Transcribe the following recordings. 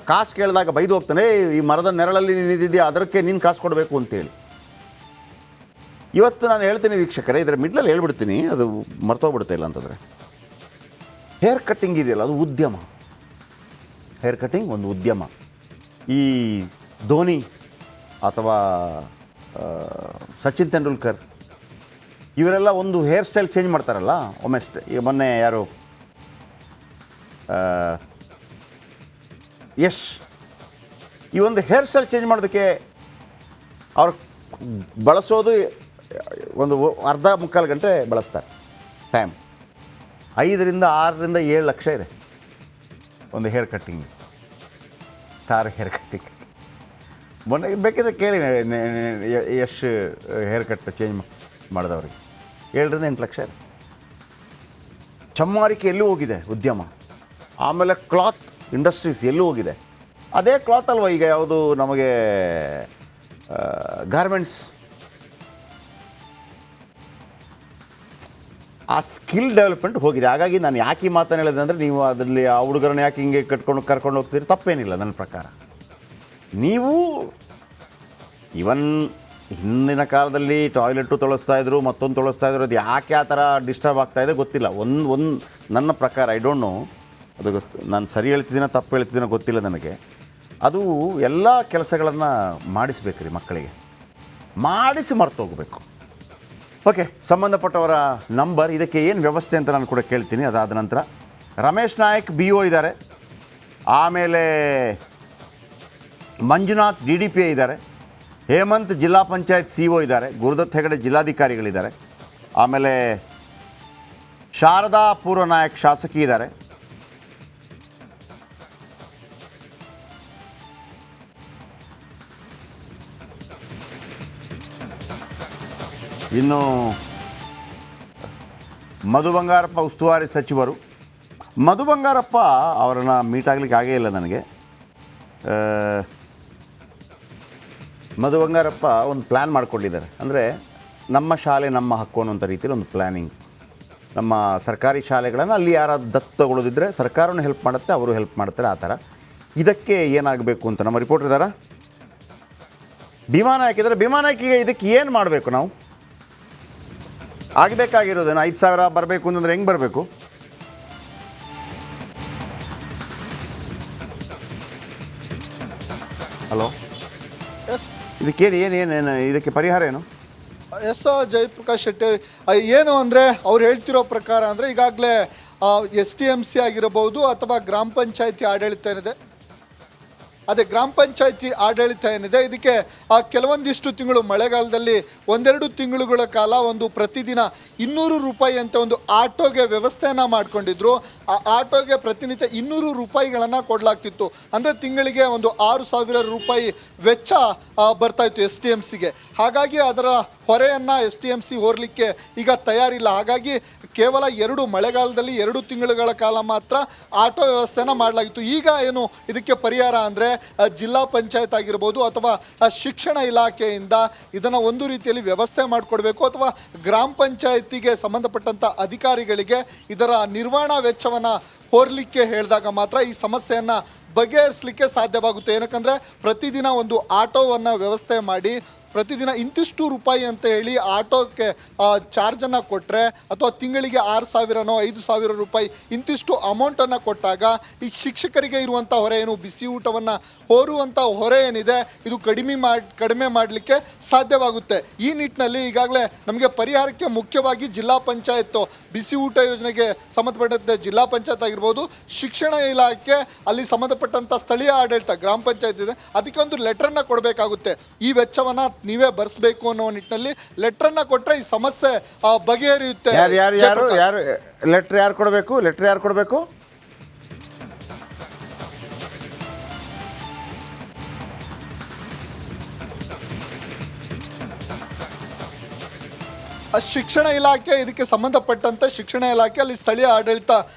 ಕಾಸು ಕೇಳಿದಾಗ ಬೈದು ಹೋಗ್ತಾನೆ, ಈ ಮರದ ನೆರಳಲ್ಲಿ ನೀನಿದ್ದಿದ್ಯಾ, ಅದಕ್ಕೆ ನೀನು ಕಾಸು ಕೊಡಬೇಕು ಅಂತೇಳಿ. ಇವತ್ತು ನಾನು ಹೇಳ್ತೀನಿ ವೀಕ್ಷಕರೇ, ಇದರ ಮಿಡ್ಲಲ್ಲಿ ಹೇಳ್ಬಿಡ್ತೀನಿ, ಅದು ಮರ್ತೋಗ್ಬಿಡುತ್ತೆ ಇಲ್ಲ ಅಂತಂದರೆ. ಹೇರ್ ಕಟ್ಟಿಂಗ್ ಇದೆಯಲ್ಲ, ಅದು ಉದ್ಯಮ. ಹೇರ್ ಕಟ್ಟಿಂಗ್ ಒಂದು ಉದ್ಯಮ. ಈ ಧೋನಿ ಅಥವಾ ಸಚಿನ್ ತೆಂಡೂಲ್ಕರ್ ಇವರೆಲ್ಲ ಒಂದು ಹೇರ್ ಸ್ಟೈಲ್ ಚೇಂಜ್ ಮಾಡ್ತಾರಲ್ಲ ಒಮ್ಮೆ. ಈಗ ಮೊನ್ನೆ ಯಾರು ಯಶ್, ಈ ಒಂದು ಹೇರ್ ಸ್ಟೈಲ್ ಚೇಂಜ್ ಮಾಡೋದಕ್ಕೆ ಅವ್ರು ಬಳಸೋದು ಒಂದು ಅರ್ಧ ಮುಕ್ಕಾಲು ಗಂಟೆ ಬಳಸ್ತಾರೆ ಟೈಮ್. 5ರಿಂದ 6ರಿಂದ 7 ಲಕ್ಷ ಇದೆ ಒಂದು hair cutting, star hair cutting. ಮೊನ್ನೆ ಬೇಕಿದ್ರೆ ಕೇಳಿ ಯಶ್ ಹೇರ್ ಕಟ್ ಚೇಂಜ್ ಮಾಡಿದವ್ರಿಗೆ 7ರಿಂದ 8 ಲಕ್ಷ ಇದೆ. ಚಮ್ಮಾರಿಕೆ ಎಲ್ಲೂ ಹೋಗಿದೆ ಉದ್ಯಮ. ಆಮೇಲೆ ಕ್ಲಾತ್ ಇಂಡಸ್ಟ್ರೀಸ್ ಎಲ್ಲೂ ಹೋಗಿದೆ. ಅದೇ ಕ್ಲಾತ್ ಅಲ್ವ ಈಗ ಯಾವುದು ನಮಗೆ ಗಾರ್ಮೆಂಟ್ಸ್. ಆ ಸ್ಕಿಲ್ ಡೆವಲಪ್ಮೆಂಟ್ ಹೋಗಿದೆ. ಹಾಗಾಗಿ ನಾನು ಯಾಕೆ ಈ ಮಾತನ್ನು ಹೇಳಿದೆ ಅಂದರೆ, ನೀವು ಅದರಲ್ಲಿ ಆ ಹುಡುಗರನ್ನ ಯಾಕೆ ಹಿಂಗೆ ಕರ್ಕೊಂಡು ಹೋಗ್ತೀರಿ, ತಪ್ಪೇನಿಲ್ಲ ನನ್ನ ಪ್ರಕಾರ. ನೀವು ಇವನ್ ಹಿಂದಿನ ಕಾಲದಲ್ಲಿ ಟಾಯ್ಲೆಟು ತೊಳಸ್ತಾಯಿದ್ರು, ಮತ್ತೊಂದು ತೊಳಸ್ತಾಯಿದ್ರು, ಅದು ಯಾಕೆ ಆ ಥರ ಡಿಸ್ಟರ್ಬ್ ಆಗ್ತಾಯಿದೆ ಗೊತ್ತಿಲ್ಲ. ಒಂದು ನನ್ನ ಪ್ರಕಾರ, ಐ ಡೋಂಟ್ ನೋ, ಅದು ನಾನು ಸರಿ ಹೇಳ್ತಿದ್ದೀನೋ ತಪ್ಪು ಹೇಳ್ತಿದ್ದೀನೋ ಗೊತ್ತಿಲ್ಲ ನನಗೆ. ಅದು ಎಲ್ಲ ಕೆಲಸಗಳನ್ನು ಮಾಡಿಸ್ಬೇಕು ರೀ ಮಕ್ಕಳಿಗೆ, ಮಾಡಿಸಿ ಮರ್ತೋಗ್ಬೇಕು. ಓಕೆ, ಸಂಬಂಧಪಟ್ಟವರ ನಂಬರ್, ಇದಕ್ಕೆ ಏನು ವ್ಯವಸ್ಥೆ ಅಂತ ನಾನು ಕೂಡ ಕೇಳ್ತೀನಿ. ಅದಾದ ನಂತರ ರಮೇಶ್ ನಾಯಕ್ BO ಇದ್ದಾರೆ, ಆಮೇಲೆ ಮಂಜುನಾಥ್ DDPA ಇದ್ದಾರೆ, ಹೇಮಂತ್ ಜಿಲ್ಲಾ ಪಂಚಾಯತ್ CO ಇದ್ದಾರೆ, ಗುರುದತ್ ಹೆಗಡೆ ಜಿಲ್ಲಾಧಿಕಾರಿಗಳಿದ್ದಾರೆ, ಆಮೇಲೆ ಶಾರದಾ ಪೂರ್ವ ನಾಯಕ್ ಶಾಸಕಿ ಇದ್ದಾರೆ, ಇನ್ನು ಮಧು ಬಂಗಾರಪ್ಪ ಉಸ್ತುವಾರಿ ಸಚಿವರು. ಮಧು ಬಂಗಾರಪ್ಪ ಅವರನ್ನು ಮೀಟ್ ಆಗಲಿಕ್ಕೆ ಆಗೇ ಇಲ್ಲ ನನಗೆ. ಮಧು ಬಂಗಾರಪ್ಪ ಒಂದು ಪ್ಲ್ಯಾನ್ ಮಾಡಿಕೊಂಡಿದ್ದಾರೆ. ಅಂದರೆ ನಮ್ಮ ಶಾಲೆ ನಮ್ಮ ಹಕ್ಕು ಅನ್ನೋಂಥ ರೀತಿಯಲ್ಲಿ ಒಂದು ಪ್ಲ್ಯಾನಿಂಗ್. ನಮ್ಮ ಸರ್ಕಾರಿ ಶಾಲೆಗಳನ್ನು ಅಲ್ಲಿ ಯಾರಾದ್ರು ದತ್ತು ತಗೊಳ್ಳೋದಿದ್ದರೆ ಸರ್ಕಾರನೂ ಹೆಲ್ಪ್ ಮಾಡುತ್ತೆ, ಅವರು ಹೆಲ್ಪ್ ಮಾಡ್ತಾರೆ, ಆ ಥರ. ಇದಕ್ಕೆ ಏನಾಗಬೇಕು ಅಂತ ನಮ್ಮ ರಿಪೋರ್ಟರ್ ಇದ್ದಾರೆ, ಭೀಮಾ ನಾಯಕ್ ಇದ್ದಾರೆ. ಭೀಮಾ ನಾಯಕಿಗೆ ಇದಕ್ಕೆ ಏನು ಮಾಡಬೇಕು? ನಾವು ಆಗಬೇಕಾಗಿರೋದೇನು? 5,000 ಬರಬೇಕು ಅಂತಂದರೆ ಹೆಂಗೆ ಬರಬೇಕು? ಹಲೋ, ಎಸ್, ಇದಕ್ಕೇನು ಏನೇನು ಇದಕ್ಕೆ ಪರಿಹಾರ ಏನು? ಎಸ್ ಜಯಪ್ರಕಾಶ್ ಶೆಟ್ಟಿ, ಏನು ಅಂದರೆ ಅವ್ರು ಹೇಳ್ತಿರೋ ಪ್ರಕಾರ ಅಂದರೆ ಈಗಾಗಲೇ STMC ಆಗಿರಬಹುದು ಅಥವಾ ಗ್ರಾಮ ಪಂಚಾಯತಿ ಆಡಳಿತ ಏನಿದೆ, ಅದೇ ಗ್ರಾಮ ಪಂಚಾಯತಿ ಆಡಳಿತ ಏನಿದೆ, ಇದಕ್ಕೆ ಕೆಲವೊಂದಿಷ್ಟು ತಿಂಗಳು ಮಳೆಗಾಲದಲ್ಲಿ 1-2 ತಿಂಗಳುಗಳ ಕಾಲ ಒಂದು ಪ್ರತಿದಿನ 200 ರೂಪಾಯಿ ಅಂತ ಒಂದು ಆಟೋಗೆ ವ್ಯವಸ್ಥೆಯನ್ನು ಮಾಡಿಕೊಂಡಿದ್ರು. ಆ ಆಟೋಗೆ ಪ್ರತಿನಿತ್ಯ 200 ರೂಪಾಯಿಗಳನ್ನು ಕೊಡಲಾಗ್ತಿತ್ತು. ಅಂದರೆ ತಿಂಗಳಿಗೆ ಒಂದು 6,000 ರೂಪಾಯಿ ವೆಚ್ಚ ಬರ್ತಾಯಿತ್ತು STMCಗೆ. ಹಾಗಾಗಿ ಅದರ ಹೊರೆಯನ್ನು STMC ಹೊರಲಿಕ್ಕೆ ಈಗ ತಯಾರಿಲ್ಲ. ಹಾಗಾಗಿ ಕೇವಲ 2 ಮಳೆಗಾಲದಲ್ಲಿ 2 ತಿಂಗಳುಗಳ ಕಾಲ ಮಾತ್ರ ಆಟೋ ವ್ಯವಸ್ಥೆನ ಮಾಡಲಾಗಿತ್ತು. ಈಗ ಏನು ಇದಕ್ಕೆ ಪರಿಹಾರ ಅಂದರೆ ಜಿಲ್ಲಾ ಪಂಚಾಯತ್ ಆಗಿರ್ಬೋದು ಅಥವಾ ಶಿಕ್ಷಣ ಇಲಾಖೆಯಿಂದ ಇದನ್ನು ಒಂದು ರೀತಿಯಲ್ಲಿ ವ್ಯವಸ್ಥೆ ಮಾಡಿಕೊಡ್ಬೇಕು, ಅಥವಾ ಗ್ರಾಮ ಪಂಚಾಯತಿಗೆ ಸಂಬಂಧಪಟ್ಟಂಥ ಅಧಿಕಾರಿಗಳಿಗೆ ಇದರ ನಿರ್ವಹಣಾ ವೆಚ್ಚವನ್ನು ಹೊರಲಿಕ್ಕೆ ಹೇಳಿದಾಗ ಮಾತ್ರ ಈ ಸಮಸ್ಯೆಯನ್ನು ಬಗೆಹರಿಸಲಿಕ್ಕೆ ಸಾಧ್ಯವಾಗುತ್ತೆ. ಏನಕ್ಕಂದರೆ ಪ್ರತಿದಿನ ಒಂದು ಆಟೋವನ್ನು ವ್ಯವಸ್ಥೆ ಮಾಡಿ ಪ್ರತಿದಿನ ಇಂತಿಷ್ಟು ರೂಪಾಯಿ ಅಂತ ಹೇಳಿ ಆಟೋಕ್ಕೆ ಚಾರ್ಜನ್ನು ಕೊಟ್ಟರೆ, ಅಥವಾ ತಿಂಗಳಿಗೆ 6,000ನೋ 5,000 ರೂಪಾಯಿ ಇಂತಿಷ್ಟು ಅಮೌಂಟನ್ನು ಕೊಟ್ಟಾಗ ಈ ಶಿಕ್ಷಕರಿಗೆ ಇರುವಂಥ ಹೊರೆ ಏನು, ಬಿಸಿ ಊಟವನ್ನು ಹೊರುವಂಥ ಹೊರೆ ಏನಿದೆ, ಇದು ಕಡಿಮೆ ಮಾಡಲಿಕ್ಕೆ ಸಾಧ್ಯವಾಗುತ್ತೆ. ಈ ನಿಟ್ಟಿನಲ್ಲಿ ಈಗಾಗಲೇ ನಮಗೆ ಪರಿಹಾರಕ್ಕೆ ಮುಖ್ಯವಾಗಿ ಜಿಲ್ಲಾ ಪಂಚಾಯತ್ ಬಿಸಿ ಊಟ ಯೋಜನೆಗೆ ಸಂಬಂಧಪಟ್ಟಂತೆ ಜಿಲ್ಲಾ ಪಂಚಾಯತ್ ಆಗಿರ್ಬೋದು, ಶಿಕ್ಷಣ ಇಲಾಖೆ, ಅಲ್ಲಿ ಸಂಬಂಧಪಟ್ಟಂಥ ಸ್ಥಳೀಯ ಆಡಳಿತ ಗ್ರಾಮ ಪಂಚಾಯತ್ ಇದೆ, ಅದಕ್ಕೆ ಒಂದು ಲೆಟ್ರನ್ನು ಕೊಡಬೇಕಾಗುತ್ತೆ. ಈ ವೆಚ್ಚವನ್ನು ನೀವೇ ಬರೆಸಬೇಕು ಅನ್ನೋ ನಿಟ್ಟಿನಲ್ಲಿ ಲೆಟ್ರನ್ನ ಕೊಟ್ಟರೆ ಈ ಸಮಸ್ಯೆ ಬಗೆಹರಿಯುತ್ತೆ. ಲೆಟ್ರ್ ಯಾರು ಕೊಡಬೇಕು? ಶಿಕ್ಷಣ ಇಲಾಖೆ, ಇದಕ್ಕೆ ಸಂಬಂಧಪಟ್ಟಂತೆ ಶಿಕ್ಷಣ ಇಲಾಖೆ, ಅಲ್ಲಿ ಸ್ಥಳೀಯ ಆಡಳಿತ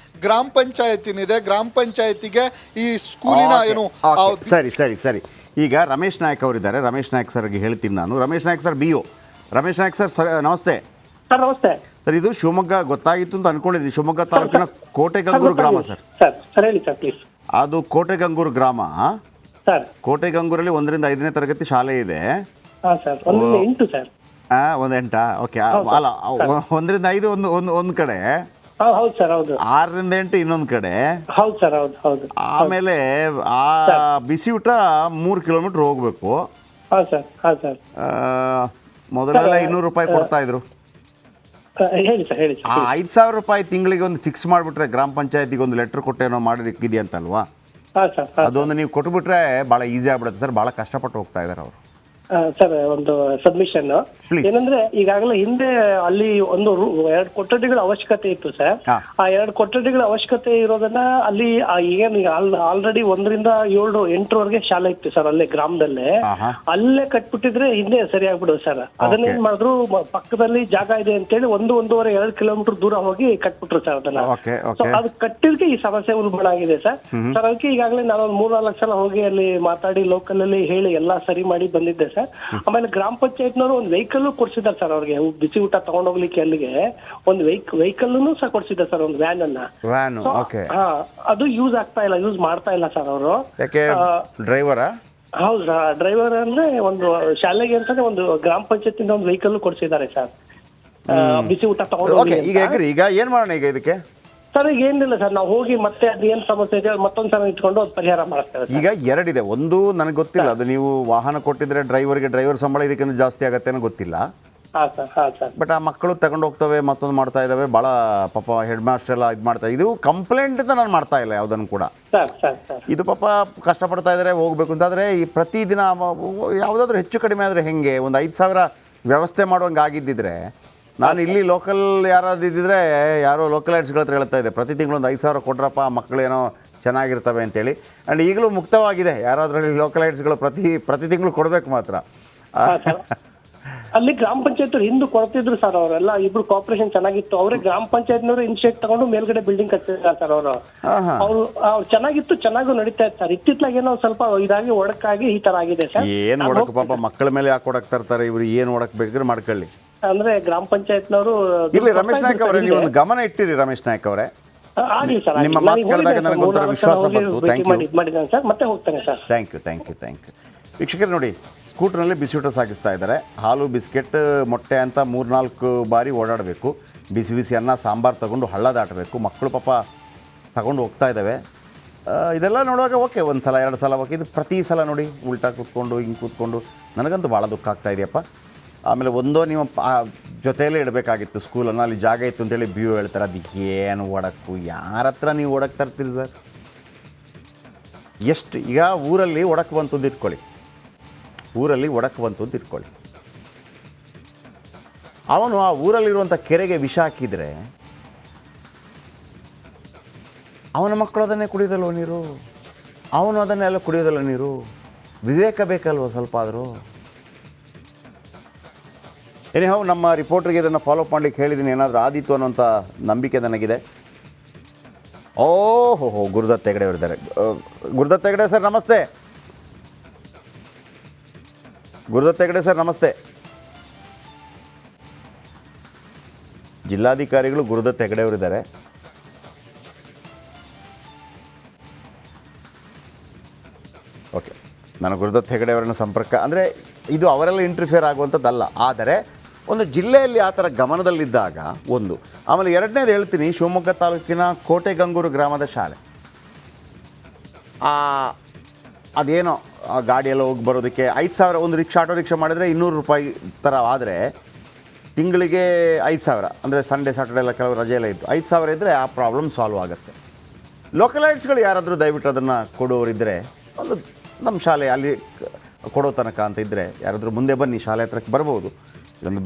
ಗ್ರಾಮ ಪಂಚಾಯತ್ ಏನಿದೆ, ಗ್ರಾಮ ಪಂಚಾಯತಿಗೆ ಈ ಸ್ಕೂಲಿನ ಏನು. ಸರಿ. ಈಗ ರಮೇಶ್ ನಾಯಕ್ ಅವರಿದ್ದಾರೆ. ರಮೇಶ್ ನಾಯಕ್ ಸರ್ಗೆ ಹೇಳ್ತೀನಿ ನಾನು. Ramesh Nayak sir BO. Ramesh Nayak sir, ನಮಸ್ತೆ ಸರ್. ನಮಸ್ತೆ ಸರ್. ಇದು ಶಿವಮೊಗ್ಗ ಗೊತ್ತಾಗಿತ್ತು ಅಂತ ಅನ್ಕೊಂಡಿದ್ದೀನಿ. ಶಿವಮೊಗ್ಗ ತಾಲೂಕಿನ ಕೋಟೆಗಂಗೂರು ಗ್ರಾಮ ಸರ್. ಸರ್ ಹೇಳಿ ಸರ್ ಪ್ಲೀಸ್. ಅದು ಕೋಟೆಗಂಗೂರು ಗ್ರಾಮ. ಸರ್. ಕೋಟೆಗಂಗೂರಲ್ಲಿ 1ರಿಂದ 5ನೇ ತರಗತಿ ಶಾಲೆ ಇದೆ. ಹಾಂ ಸರ್, 1 ಸರ್. ಒಂದು 8 ಓಕೆ. ಅಲ್ಲ 1ರಿಂದ 5 ಒಂದು ಕಡೆ, ಹೌದು ಸರ್, ಹೌದು. 6ರಿಂದ 8 ಇನ್ನೊಂದು ಕಡೆ. ಹೌದು ಸರ್, ಹೌದು ಹೌದು. ಆಮೇಲೆ ಆ ಬಿಸಿ ಊಟ 3 ಕಿಲೋಮೀಟರ್ ಹೋಗ್ಬೇಕು. ಹಾಂ ಸರ್, ಹಾಂ ಸರ್. ಮೊದಲೆಲ್ಲ 200 ರೂಪಾಯಿ ಕೊಡ್ತಾ ಇದ್ರು. ಹೇಳಿ ಸರ್, ಹೇಳಿ ಸರ್. 5,000 ರೂಪಾಯಿ ತಿಂಗಳಿಗೆ ಒಂದು ಫಿಕ್ಸ್ ಮಾಡಿಬಿಟ್ರೆ ಗ್ರಾಮ ಪಂಚಾಯತಿಗೆ ಒಂದು ಲೆಟ್ರ್ ಕೊಟ್ಟೇನೋ ಮಾಡಿದೆಯಂತಲ್ವಾ? ಹಾಂ ಸರ್. ಅದೊಂದು ನೀವು ಕೊಟ್ಬಿಟ್ರೆ ಭಾಳ ಈಸಿ ಆಗ್ಬಿಡುತ್ತೆ ಸರ್. ಭಾಳ ಕಷ್ಟಪಟ್ಟು ಹೋಗ್ತಾ ಇದ್ದಾರೆ ಅವರು. ಸರ್, ಒಂದು ಸಬ್ಮಿಷನ್ ಏನಂದ್ರೆ, ಈಗಾಗಲೇ ಹಿಂದೆ ಅಲ್ಲಿ 2 ಕೊಠಡಿಗಳ ಅವಶ್ಯಕತೆ ಇತ್ತು ಸರ್. ಆ 2 ಕೊಠಡಿಗಳ ಅವಶ್ಯಕತೆ ಇರೋದನ್ನ ಅಲ್ಲಿ ಏನು ಆಲ್ರೆಡಿ 1ರಿಂದ 8 ಶಾಲೆ ಇತ್ತು ಸರ್ ಅಲ್ಲೇ ಗ್ರಾಮದಲ್ಲೇ. ಅಲ್ಲೇ ಕಟ್ಬಿಟ್ಟಿದ್ರೆ ಹಿಂದೆ ಸರಿ ಆಗ್ಬಿಡೋದು ಸರ್. ಅದನ್ನೇನ್ ಮಾಡಿದ್ರು, ಪಕ್ಕದಲ್ಲಿ ಜಾಗ ಇದೆ ಅಂತೇಳಿ 1-1.5-2 ಕಿಲೋಮೀಟರ್ ದೂರ ಹೋಗಿ ಕಟ್ಬಿಟ್ರು ಸರ್ ಅದನ್ನ. ಅದು ಕಟ್ಟಿದ್ಕೆ ಈ ಸಮಸ್ಯೆ ಉಲ್ಬಣ ಆಗಿದೆ ಸರ್. ಸರ್ ಅದಕ್ಕೆ ಈಗಾಗಲೇ ನಾನು 3-4 ಸಲ ಹೋಗಿ ಅಲ್ಲಿ ಮಾತಾಡಿ ಲೋಕಲ್ ಅಲ್ಲಿ ಹೇಳಿ ಎಲ್ಲಾ ಸರಿ ಮಾಡಿ ಬಂದಿದ್ದೆ ಸರ್. ಆಮೇಲೆ ಗ್ರಾಮ ಪಂಚಾಯತ್ನವರು ಒಂದು ವೆಹಿಕಲ್ ಕೊಡ್ಸಿದ್ದಾರೆ ಸರ್ ಅವ್ರಿಗೆ, ಬಿಸಿ ಊಟ ತಗೊಂಡೋಗ್ಲಿಕ್ಕೆ. ಅಲ್ಲಿಗೆ ಒಂದು ವೆಹಿಕಲ್ ಸಹ ಕೊಡ್ಸಿದ್ದಾರೆ ಸರ್, ಒಂದು ವ್ಯಾನ್ ಅನ್ನ. ಅದು ಯೂಸ್ ಆಗ್ತಾ ಇಲ್ಲ, ಯೂಸ್ ಮಾಡ್ತಾ ಇಲ್ಲ ಸರ್ ಅವರು. ಡ್ರೈವರಾ? ಹೌದು ಸರ್, ಡ್ರೈವರ್ ಅಂದ್ರೆ ಒಂದು ಶಾಲೆಗೆ ಅಂತಾನೆ ಒಂದು ಗ್ರಾಮ ಪಂಚಾಯತ್ ಒಂದು ವೆಹಿಕಲ್ ಕೊಡ್ಸಿದ್ದಾರೆ ಸರ್, ಬಿಸಿ ಊಟ ತಗೊಂಡು. ಈಗ ಏನ್ ಮಾಡೋಣ ಈಗ ಇದಕ್ಕೆ? ಸರ್ ಈಗ ಏನಿಲ್ಲ ಸರ್, ನಾವು ಹೋಗಿ ಮತ್ತೆ ಅದೇನ್ ಸಮಸ್ಯೆ ಇದೆ ಮತ್ತೊಂದ್ ಸಲ ಇಟ್ಕೊಂಡು ಅದು ಪರಿಹಾರ ಮಾಡ್ತೇವೆ. ಈಗ 2 ಇದೆ. ಒಂದು ನನಗೆ ಗೊತ್ತಿಲ್ಲ, ಅದು ನೀವು ವಾಹನ ಕೊಟ್ಟಿದ್ರೆ ಡ್ರೈವರ್ ಸಂಬಳ ಇದಕ್ಕಿಂತ ಜಾಸ್ತಿ ಆಗತ್ತೆ ಅನ್ನೋ ಗೊತ್ತಿಲ್ಲ. ಬಟ್ ಆ ಮಕ್ಕಳು ತಗೊಂಡು ಹೋಗ್ತವೆ, ಮತ್ತೊಂದು ಮಾಡ್ತಾ ಇದಾವೆ. ಭಾಳ ಪಾಪ ಹೆಡ್ ಮಾಸ್ಟರ್ ಎಲ್ಲ ಇದು ಮಾಡ್ತಾ. ಇದು ಕಂಪ್ಲೇಂಟ್ ಅಂತ ನಾನು ಮಾಡ್ತಾ ಇಲ್ಲ ಯಾವುದನ್ನು ಕೂಡ. ಇದು ಪಾಪ ಕಷ್ಟಪಡ್ತಾ ಇದ್ದಾರೆ, ಹೋಗ್ಬೇಕು ಅಂತಾದರೆ ಈ ಪ್ರತಿದಿನ ಯಾವುದಾದ್ರೂ ಹೆಚ್ಚು ಕಡಿಮೆ ಆದರೆ ಹೆಂಗೆ? ಒಂದು 5,000 ವ್ಯವಸ್ಥೆ ಮಾಡುವಂಗೆ ಆಗಿದ್ದಿದ್ರೆ, ನಾನು ಇಲ್ಲಿ ಲೋಕಲ್ ಯಾರಾದ್ರು ಇದ್ದಿದ್ರೆ, ಯಾರೋ ಲೋಕಲ್ ಐಡ್ಸ್ಗಳ ಹತ್ರ ಹೇಳ್ತಾ ಇದೆ, ಪ್ರತಿ ತಿಂಗಳು ಒಂದು 5,000 ಕೊಟ್ರಪ್ಪ, ಮಕ್ಕಳೇನೋ ಚೆನ್ನಾಗಿರ್ತವೆ ಅಂತೇಳಿ. ಆ್ಯಂಡ್ ಈಗಲೂ ಮುಕ್ತವಾಗಿದೆ. ಯಾರಾದ್ರಲ್ಲಿ ಲೋಕಲ್ ಐಡ್ಸ್ಗಳು ಪ್ರತಿ ತಿಂಗಳು ಕೊಡಬೇಕು ಮಾತ್ರ. ಅಲ್ಲಿ ಗ್ರಾಮ ಪಂಚಾಯತ್ ಹಿಂದೂ ಕೊಡ್ತಿದ್ರು ಸರ್, ಅವರೆಲ್ಲ ಇಬ್ರು ಕೋಆಪರೇಷನ್ ಚೆನ್ನಾಗಿತ್ತು. ಅವರೇ ಗ್ರಾಮ ಪಂಚಾಯತ್ನವರು ಇನಿಷಿಯೇಟ್ ತಗೊಂಡು ಮೇಲ್ಗಡೆ ಬಿಲ್ಡಿಂಗ್ ಕಟ್ಟಿದ್ದಾರೆ ಸರ್ ಅವರು. ಅವ್ರು ಚೆನ್ನಾಗಿತ್ತು, ಚೆನ್ನಾಗೂ ನಡೀತಾ ಇತ್ತು ಸರ್. ಇತ್ತಿತ್ಲಾಗ ಏನೋ ಸ್ವಲ್ಪ ಇದಾಗಿ ಒಡಕಾಗಿ ಈ ತರ ಆಗಿದೆ ಸರ್. ಏನು ಒಡಕ್ ಪಾಪ ಮಕ್ಕಳ ಮೇಲೆ ಯಾಕೆ ಒಡಕ್ ತರ್ತಾರೆ ಇವ್ರು? ಏನು ಒಡಕ್ ಬೇಕಿದ್ರೆ ಮಾಡ್ಕೊಳ್ಳಿ. ಅಂದ್ರೆ ಗ್ರಾಮ ಪಂಚಾಯತ್ನವರು ಇಲ್ಲಿ ರಮೇಶ್ ನಾಯ್ಕ ಅವರೇ, ನೀವು ಒಂದು ಗಮನ ಇಟ್ಟಿರಿ ರಮೇಶ್ ನಾಯ್ಕ ಅವರೇ. ನಿಮ್ಮ ಮಾತು ಕೇಳಿದಾಗ ನನಗೊಂಥರ ವಿಶ್ವಾಸ ಬಂತು. ಮತ್ತೆ ಹೋಗ್ತೇನೆ ಸರ್. Thank you. ವೀಕ್ಷಕರು ನೋಡಿ, ಸ್ಕೂಟರ್ನಲ್ಲಿ ಬಿಸಿ ಊಟ ಸಾಗಿಸ್ತಾ ಇದ್ದಾರೆ. ಹಾಲು, ಬಿಸ್ಕೆಟ್, ಮೊಟ್ಟೆ ಅಂತ 3-4 ಬಾರಿ ಓಡಾಡಬೇಕು. ಬಿಸಿ ಅನ್ನ ಸಾಂಬಾರು ತಗೊಂಡು ಹಳ್ಳ ದಾಟಬೇಕು. ಮಕ್ಕಳು ಪಾಪ ತಗೊಂಡು ಹೋಗ್ತಾ ಇದ್ದಾವೆ. ಇದೆಲ್ಲ ನೋಡುವಾಗ ಓಕೆ, 1 ಸಲ 2 ಸಲ ಓಕೆ. ಇದು ಪ್ರತಿ ಸಲ ನೋಡಿ ಉಲ್ಟಾ ಕೂತ್ಕೊಂಡು ಹಿಂಗೆ ಕೂತ್ಕೊಂಡು ನನಗಂತೂ ಭಾಳ ದುಃಖ ಆಗ್ತಾ ಇದೆಯಪ್ಪ. ಆಮೇಲೆ ನೀವು ಜೊತೆಯಲ್ಲೇ ಇಡಬೇಕಾಗಿತ್ತು ಸ್ಕೂಲನ್ನು, ಅಲ್ಲಿ ಜಾಗ ಇತ್ತು ಅಂತೇಳಿ ಹೇಳ್ತಾರೆ. ಅದು ಏನು ಒಡಕು? ಯಾರ ಹತ್ರ ನೀವು ಒಡಕ್ ತರ್ತೀರಿ ಸರ್? ಎಷ್ಟು ಈಗ ಊರಲ್ಲಿ ಒಡಕು ಬಂತು ಅಂತ ಇಟ್ಕೊಳ್ಳಿ, ಅವನು ಆ ಊರಲ್ಲಿರುವಂಥ ಕೆರೆಗೆ ವಿಷ ಹಾಕಿದರೆ ಅವನ ಮಕ್ಕಳು ಅದನ್ನೇ ಕುಡಿಯೋದಲ್ವ ನೀರು? ಅವನು ಅದನ್ನೆಲ್ಲ ಕುಡಿಯೋದಲ್ಲ ನೀರು? ವಿವೇಕ ಬೇಕಲ್ವ ಸ್ವಲ್ಪ ಆದರೂ? ಏನಿಹೋ ನಮ್ಮ ರಿಪೋರ್ಟ್ರಿಗೆ ಇದನ್ನು ಫಾಲೋಅಪ್ ಮಾಡಲಿಕ್ಕೆ ಹೇಳಿದ್ದೀನಿ. ಏನಾದರೂ ಆದೀತು ಅನ್ನೋಂಥ ನಂಬಿಕೆ ನನಗಿದೆ. ಓಹೋ, ಗುರುದತ್ ಹೆಗಡೆ ಅವರಿದ್ದಾರೆ. ಗುರುದತ್ ಹೆಗಡೆ ಸರ್ ನಮಸ್ತೆ. ನಮಸ್ತೆ. ಜಿಲ್ಲಾಧಿಕಾರಿಗಳು ಗುರುದತ್ ಹೆಗಡೆ ಅವರಿದ್ದಾರೆ. ಓಕೆ, ನಾನು ಗುರುದತ್ ಹೆಗಡೆ ಅವರನ್ನು ಸಂಪರ್ಕ ಅಂದರೆ ಇದು ಅವರೆಲ್ಲ ಇಂಟರ್ಫಿಯರ್ ಆಗುವಂಥದ್ದಲ್ಲ. ಆದರೆ ಒಂದು ಜಿಲ್ಲೆಯಲ್ಲಿ ಆ ಥರ ಗಮನದಲ್ಲಿದ್ದಾಗ ಒಂದು. ಆಮೇಲೆ 2ನೇದು ಹೇಳ್ತೀನಿ, ಶಿವಮೊಗ್ಗ ತಾಲೂಕಿನ ಕೋಟೆಗಂಗೂರು ಗ್ರಾಮದ ಶಾಲೆ. ಅದೇನೋ ಗಾಡಿಯೆಲ್ಲ ಹೋಗಿ ಬರೋದಕ್ಕೆ 5,000 ಒಂದು ಆಟೋ ರಿಕ್ಷಾ ಮಾಡಿದರೆ 200 ರೂಪಾಯಿ ಥರ ಆದರೆ ತಿಂಗಳಿಗೆ 5,000 ಅಂದರೆ ಸಂಡೇ ಸ್ಯಾಟರ್ಡೆ ಎಲ್ಲ ಕೆಲವು ರಜೆ ಎಲ್ಲ ಇತ್ತು. 5,000 ಇದ್ದರೆ ಆ ಪ್ರಾಬ್ಲಮ್ ಸಾಲ್ವ್ ಆಗುತ್ತೆ. ಲೋಕಲೈಟ್ಸ್ಗಳು ಯಾರಾದರೂ ದಯವಿಟ್ಟು ಅದನ್ನು ಕೊಡೋರಿದ್ದರೆ, ಒಂದು ನಮ್ಮ ಶಾಲೆ ಅಲ್ಲಿ ಕೊಡೋ ತನಕ ಅಂತ ಇದ್ದರೆ ಯಾರಾದರೂ ಮುಂದೆ ಬನ್ನಿ, ಶಾಲೆ ಹತ್ರಕ್ಕೆ ಬರ್ಬೋದು.